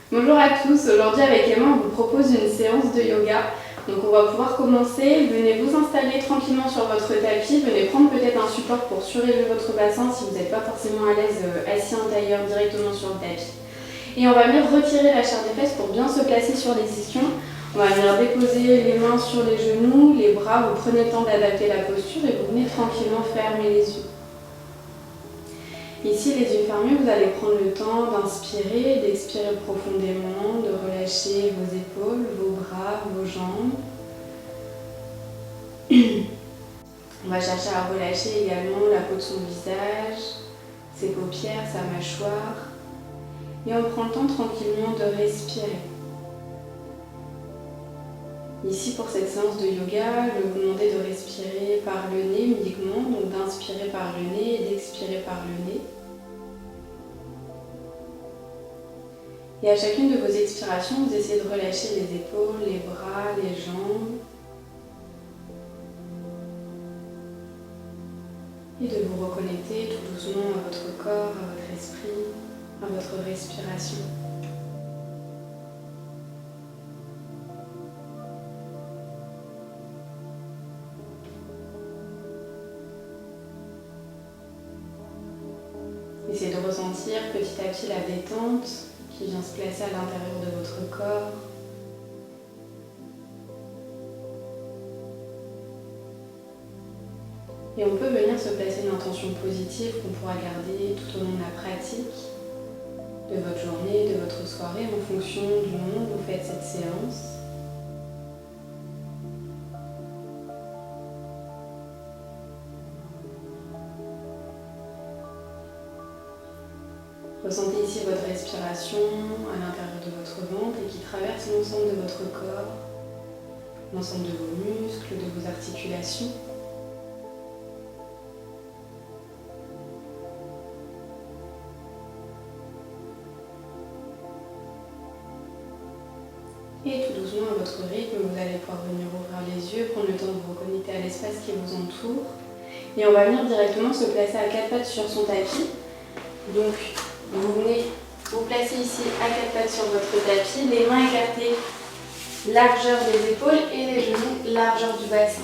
Bonjour à tous, aujourd'hui avec Emma on vous propose une séance de yoga. Donc on va pouvoir commencer, venez vous installer tranquillement sur votre tapis, venez prendre peut-être un support pour surélever votre bassin si vous n'êtes pas forcément à l'aise assis en tailleur directement sur le tapis. Et on va venir retirer la chair des fesses pour bien se placer sur les ischions. On va venir déposer les mains sur les genoux, les bras, vous prenez le temps d'adapter la posture et vous venez tranquillement fermer les yeux. Ici, les yeux fermés, vous allez prendre le temps d'inspirer, d'expirer profondément, de relâcher vos épaules, vos bras, vos jambes. On va chercher à relâcher également la peau de son visage, ses paupières, sa mâchoire. Et on prend le temps tranquillement de respirer. Ici, pour cette séance de yoga, je vais vous demander de respirer par le nez uniquement, donc d'inspirer par le nez et d'expirer par le nez. Et à chacune de vos expirations, vous essayez de relâcher les épaules, les bras, les jambes. Et de vous reconnecter tout doucement à votre corps, à votre esprit, à votre respiration. Essayez de ressentir petit à petit la détente qui vient se placer à l'intérieur de votre corps. Et on peut venir se placer une intention positive qu'on pourra garder tout au long de la pratique, de votre journée, de votre soirée, en fonction du moment où vous faites cette séance. Ressentez ici votre respiration à l'intérieur de votre ventre et qui traverse l'ensemble de votre corps, l'ensemble de vos muscles, de vos articulations. Et tout doucement, à votre rythme, vous allez pouvoir venir ouvrir les yeux, prendre le temps de vous reconnecter à l'espace qui vous entoure. Et on va venir directement se placer à quatre pattes sur son tapis. Donc, vous venez vous placer ici à quatre pattes sur votre tapis, les mains écartées, largeur des épaules et les genoux, largeur du bassin.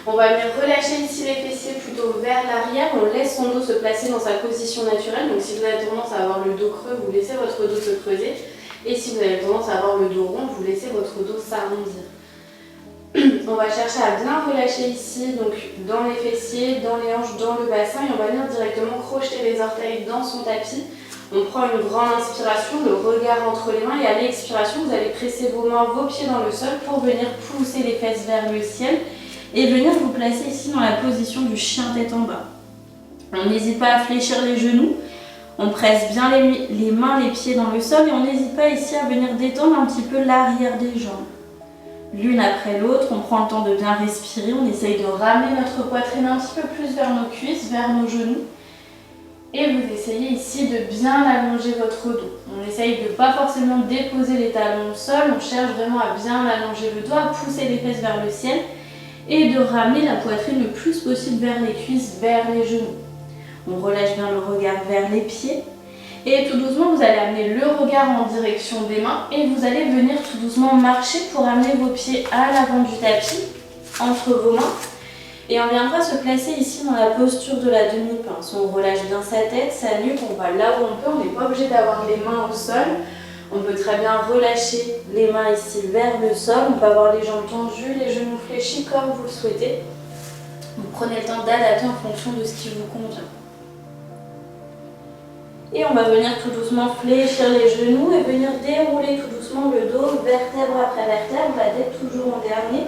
On va venir relâcher ici les fessiers plutôt vers l'arrière, on laisse son dos se placer dans sa position naturelle. Donc si vous avez tendance à avoir le dos creux, vous laissez votre dos se creuser. Et si vous avez tendance à avoir le dos rond, vous laissez votre dos s'arrondir. On va chercher à bien relâcher ici, donc dans les fessiers, dans les hanches, dans le bassin, et on va venir directement crocheter les orteils dans son tapis. On prend une grande inspiration, le regard entre les mains, et à l'expiration, vous allez presser vos mains, vos pieds dans le sol pour venir pousser les fesses vers le ciel et venir vous placer ici dans la position du chien tête en bas. On n'hésite pas à fléchir les genoux, on presse bien les mains, les pieds dans le sol, et on n'hésite pas ici à venir détendre un petit peu l'arrière des jambes. L'une après l'autre, on prend le temps de bien respirer, on essaye de ramener notre poitrine un petit peu plus vers nos cuisses, vers nos genoux. Et vous essayez ici de bien allonger votre dos. On essaye de ne pas forcément déposer les talons au sol, on cherche vraiment à bien allonger le dos, à pousser les fesses vers le ciel et de ramener la poitrine le plus possible vers les cuisses, vers les genoux. On relâche bien le regard vers les pieds. Et tout doucement, vous allez amener le regard en direction des mains et vous allez venir tout doucement marcher pour amener vos pieds à l'avant du tapis, entre vos mains. Et on viendra se placer ici dans la posture de la demi-pince. On relâche bien sa tête, sa nuque, on va là où on peut. On n'est pas obligé d'avoir les mains au sol. On peut très bien relâcher les mains ici vers le sol. On peut avoir les jambes tendues, les genoux fléchis comme vous le souhaitez. Vous prenez le temps d'adapter en fonction de ce qui vous convient. Et on va venir tout doucement fléchir les genoux et venir dérouler tout doucement le dos, vertèbre après vertèbre, la tête toujours en dernier,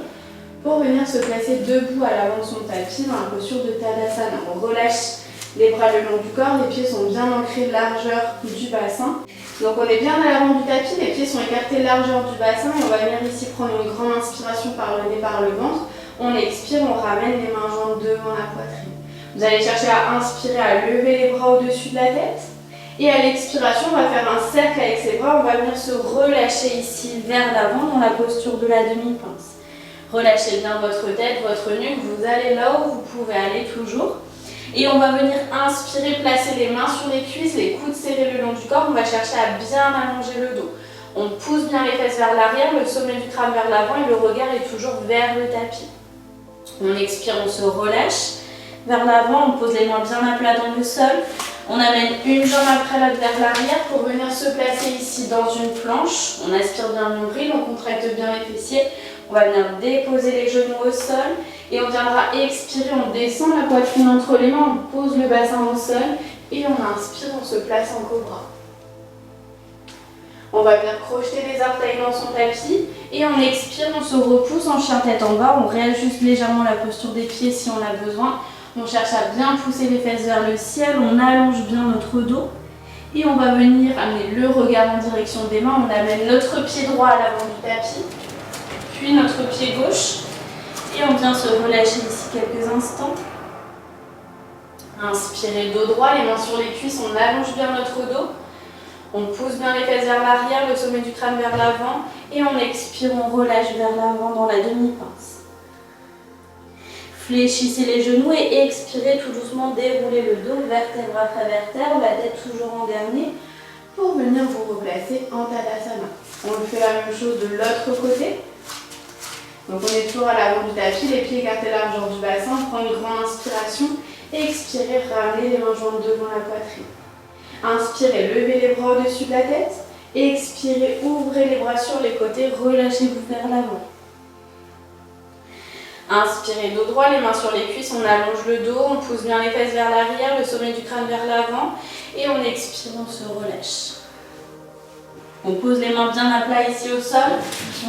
pour venir se placer debout à l'avant de son tapis dans la posture de Tadasana. On relâche les bras le long du corps, les pieds sont bien ancrés largeur du bassin. Donc on est bien à l'avant du tapis, les pieds sont écartés largeur du bassin et on va venir ici prendre une grande inspiration par le nez, par le ventre. On expire, on ramène les mains jointes devant la poitrine. Vous allez chercher à inspirer, à lever les bras au-dessus de la tête. Et à l'expiration, on va faire un cercle avec ses bras, on va venir se relâcher ici vers l'avant dans la posture de la demi-pince. Relâchez bien votre tête, votre nuque, vous allez là où vous pouvez aller toujours. Et on va venir inspirer, placer les mains sur les cuisses, les coudes serrés le long du corps. On va chercher à bien allonger le dos. On pousse bien les fesses vers l'arrière, le sommet du crâne vers l'avant et le regard est toujours vers le tapis. On expire, on se relâche vers l'avant, on pose les mains bien à plat dans le sol. On amène une jambe après l'autre vers l'arrière pour venir se placer ici dans une planche. On aspire bien le nombril, on contracte bien les fessiers. On va venir déposer les genoux au sol et on viendra expirer, on descend la poitrine entre les mains, on pose le bassin au sol et on inspire, on se place en cobra. On va venir crocheter les orteils dans son tapis et on expire, on se repousse en chien tête en bas, on réajuste légèrement la posture des pieds si on a besoin. On cherche à bien pousser les fesses vers le ciel, on allonge bien notre dos et on va venir amener le regard en direction des mains. On amène notre pied droit à l'avant du tapis, puis notre pied gauche et on vient se relâcher ici quelques instants. Inspirez, dos droit, les mains sur les cuisses, on allonge bien notre dos. On pousse bien les fesses vers l'arrière, le sommet du crâne vers l'avant et on expire, on relâche vers l'avant dans la demi-pince. Fléchissez les genoux et expirez tout doucement, déroulez le dos, vertèbre après vertèbre, la tête toujours en dernier pour venir vous replacer en Tadasana. On fait la même chose de l'autre côté. Donc on est toujours à l'avant du tapis, les pieds écartés largeur du bassin, on prend une grande inspiration, expirez, ramenez les mains jointes devant la poitrine. Inspirez, levez les bras au-dessus de la tête, expirez, ouvrez les bras sur les côtés, relâchez-vous vers l'avant. Inspirez, dos droit, les mains sur les cuisses, on allonge le dos, on pousse bien les fesses vers l'arrière, le sommet du crâne vers l'avant et on expire, on se relâche. On pose les mains bien à plat ici au sol,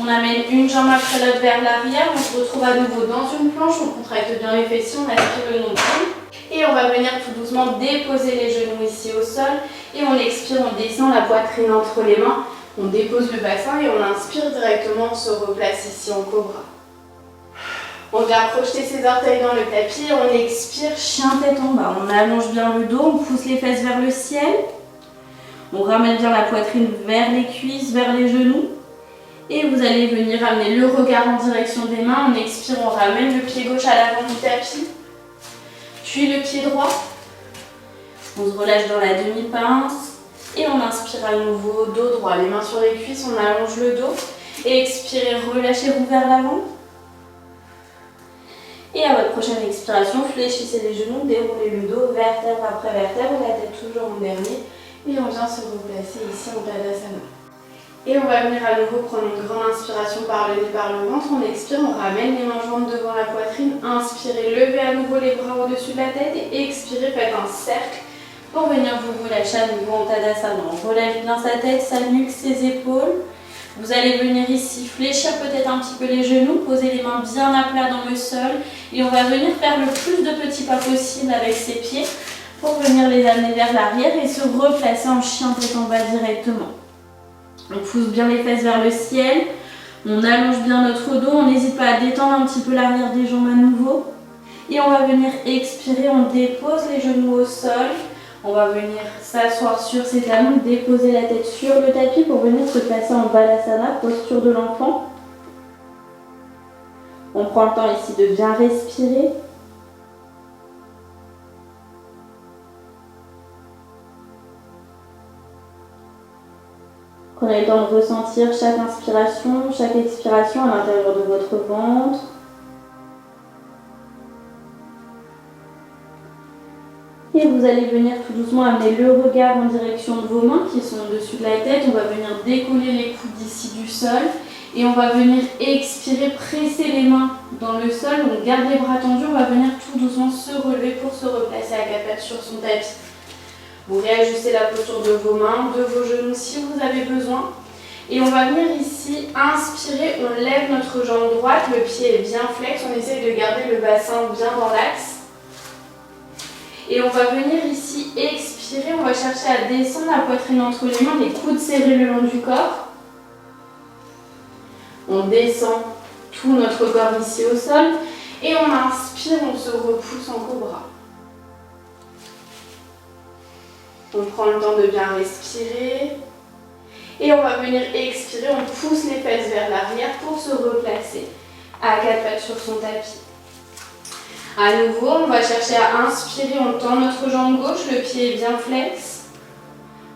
on amène une jambe après l'autre vers l'arrière, on se retrouve à nouveau dans une planche, on contracte bien les fessiers, on aspire le nombril et on va venir tout doucement déposer les genoux ici au sol et on expire, on descend la poitrine entre les mains, on dépose le bassin et on inspire directement, on se replace ici en cobra. On vient projeter ses orteils dans le tapis, on expire, chien tête en bas. On allonge bien le dos, on pousse les fesses vers le ciel. On ramène bien la poitrine vers les cuisses, vers les genoux. Et vous allez venir amener le regard en direction des mains. On expire, on ramène le pied gauche à l'avant du tapis. Puis le pied droit. On se relâche dans la demi-pince. Et on inspire à nouveau, dos droit. Les mains sur les cuisses, on allonge le dos. Et expirez, relâchez-vous vers l'avant. Et à votre prochaine expiration, fléchissez les genoux, déroulez le dos, vertèbre après vertèbre, la tête toujours en dernier. Et on vient se replacer ici en Tadasana. Et on va venir à nouveau prendre une grande inspiration par le nez, par le ventre. On expire, on ramène les mains jointes devant la poitrine. Inspirez, levez à nouveau les bras au-dessus de la tête. Et expirez, faites un cercle pour venir vous relâcher à nouveau en Tadasana. On relâche bien sa tête, sa nuque, ses épaules. Vous allez venir ici fléchir peut-être un petit peu les genoux, poser les mains bien à plat dans le sol et on va venir faire le plus de petits pas possible avec ses pieds pour venir les amener vers l'arrière et se replacer en chien tête en bas directement. On pousse bien les fesses vers le ciel, on allonge bien notre dos, on n'hésite pas à détendre un petit peu l'arrière des jambes à nouveau et on va venir expirer, on dépose les genoux au sol. On va venir s'asseoir sur ses talons, déposer la tête sur le tapis pour venir se placer en Balasana, posture de l'enfant. On prend le temps ici de bien respirer. Prenez le temps de ressentir chaque inspiration, chaque expiration à l'intérieur de votre ventre. Et vous allez venir tout doucement amener le regard en direction de vos mains qui sont au-dessus de la tête. On va venir décoller les coudes ici du sol. Et on va venir expirer, presser les mains dans le sol. On garde les bras tendus. On va venir tout doucement se relever pour se replacer à quatre pattes sur son tapis. Vous réajustez la posture de vos mains, de vos genoux si vous avez besoin. Et on va venir ici inspirer. On lève notre jambe droite. Le pied est bien flex. On essaye de garder le bassin bien dans l'axe. Et on va venir ici expirer, on va chercher à descendre la poitrine entre les mains, les coudes serrés le long du corps. On descend tout notre corps ici au sol et on inspire, on se repousse en cobra. On prend le temps de bien respirer et on va venir expirer, on pousse les fesses vers l'arrière pour se replacer à quatre pattes sur son tapis. À nouveau, on va chercher à inspirer, on tend notre jambe gauche, le pied est bien flex.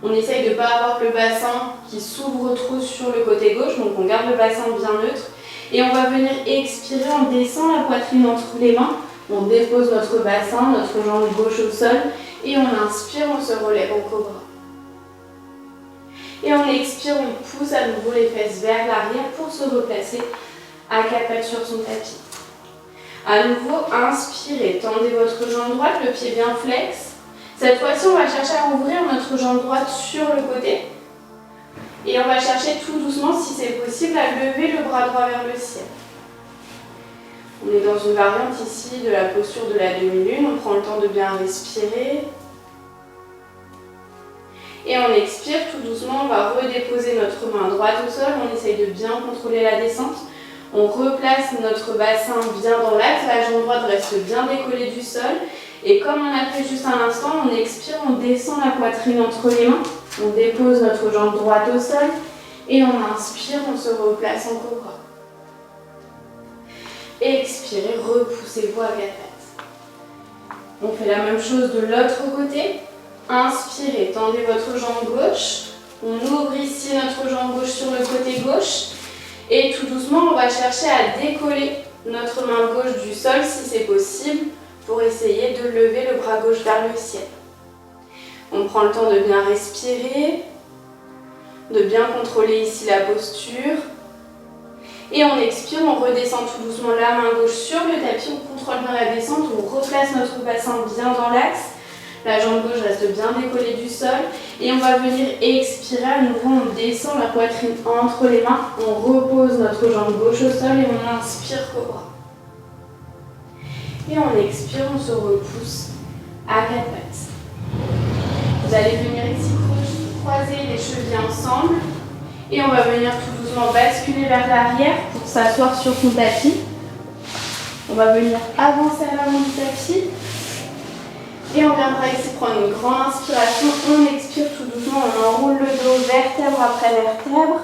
On essaye de ne pas avoir le bassin qui s'ouvre trop sur le côté gauche, donc on garde le bassin bien neutre. Et on va venir expirer, on descend la poitrine entre les mains, on dépose notre bassin, notre jambe gauche au sol, et on inspire, on se relève au cobra. Et on expire, on pousse à nouveau les fesses vers l'arrière pour se replacer à quatre pattes sur son tapis. À nouveau, inspirez, tendez votre jambe droite, le pied bien flex. Cette fois-ci, on va chercher à ouvrir notre jambe droite sur le côté. Et on va chercher tout doucement, si c'est possible, à lever le bras droit vers le ciel. On est dans une variante ici de la posture de la demi-lune. On prend le temps de bien respirer. Et on expire tout doucement, on va redéposer notre main droite au sol. On essaye de bien contrôler la descente. On replace notre bassin bien dans l'axe. La jambe droite reste bien décollée du sol. Et comme on a fait juste un instant, on expire, on descend la poitrine entre les mains, on dépose notre jambe droite au sol et on inspire, on se replace en cobra. Expirez, repoussez-vous à quatre pattes. On fait la même chose de l'autre côté. Inspirez, tendez votre jambe gauche. On ouvre ici notre jambe gauche sur le côté gauche. Et tout doucement, on va chercher à décoller notre main gauche du sol si c'est possible, pour essayer de lever le bras gauche vers le ciel. On prend le temps de bien respirer, de bien contrôler ici la posture. Et on expire, on redescend tout doucement la main gauche sur le tapis, on contrôle bien la descente, on replace notre bassin bien dans l'axe. La jambe gauche reste bien décollée du sol. Et on va venir expirer, à nouveau on descend la poitrine entre les mains, on repose notre jambe gauche au sol et on inspire cobra. Et on expire, on se repousse à quatre pattes. Vous allez venir ici croiser les chevilles ensemble. Et on va venir tout doucement basculer vers l'arrière pour s'asseoir sur son tapis. On va venir avancer à l'avant du tapis. Et on viendra ici prendre une grande inspiration. On expire tout doucement, on enroule le dos vertèbre après vertèbre.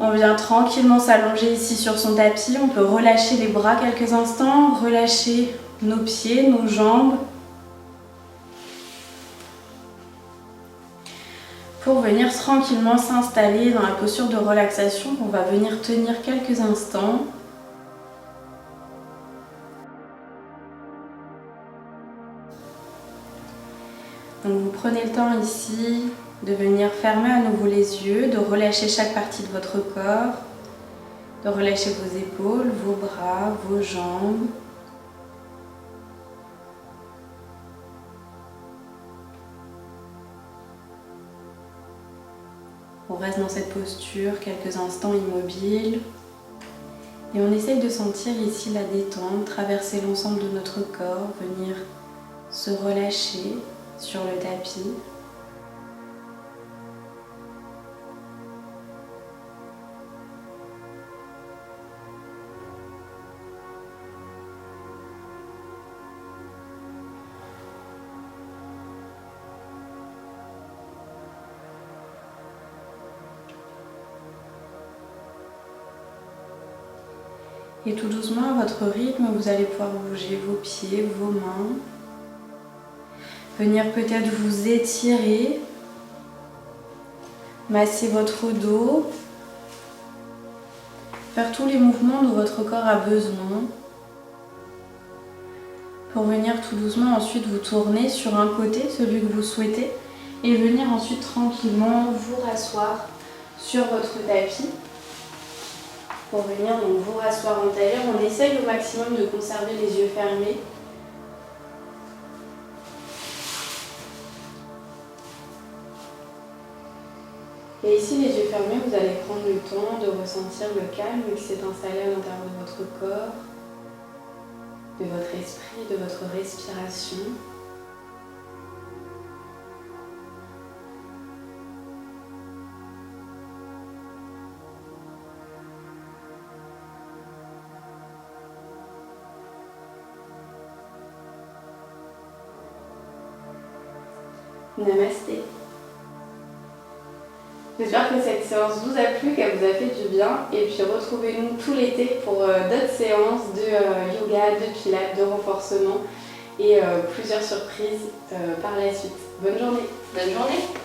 On vient tranquillement s'allonger ici sur son tapis. On peut relâcher les bras quelques instants, relâcher nos pieds, nos jambes. Pour venir tranquillement s'installer dans la posture de relaxation qu'on va venir tenir quelques instants. Donc vous prenez le temps ici de venir fermer à nouveau les yeux, de relâcher chaque partie de votre corps, de relâcher vos épaules, vos bras, vos jambes. On reste dans cette posture quelques instants immobile et on essaye de sentir ici la détente traverser l'ensemble de notre corps, venir se relâcher sur le tapis. Et tout doucement, à votre rythme, vous allez pouvoir bouger vos pieds, vos mains. Venir peut-être vous étirer, masser votre dos, faire tous les mouvements dont votre corps a besoin. Pour venir tout doucement ensuite vous tourner sur un côté, celui que vous souhaitez, et venir ensuite tranquillement vous rasseoir sur votre tapis. Pour venir donc vous rasseoir en tailleur, on essaye au maximum de conserver les yeux fermés. Et ici, les yeux fermés, vous allez prendre le temps de ressentir le calme qui s'est installé à l'intérieur de votre corps, de votre esprit, de votre respiration. Namasté. J'espère que cette séance vous a plu, qu'elle vous a fait du bien. Et puis retrouvez-nous tout l'été pour d'autres séances de yoga, de pilates, de renforcement et plusieurs surprises par la suite. Bonne journée. Bonne journée.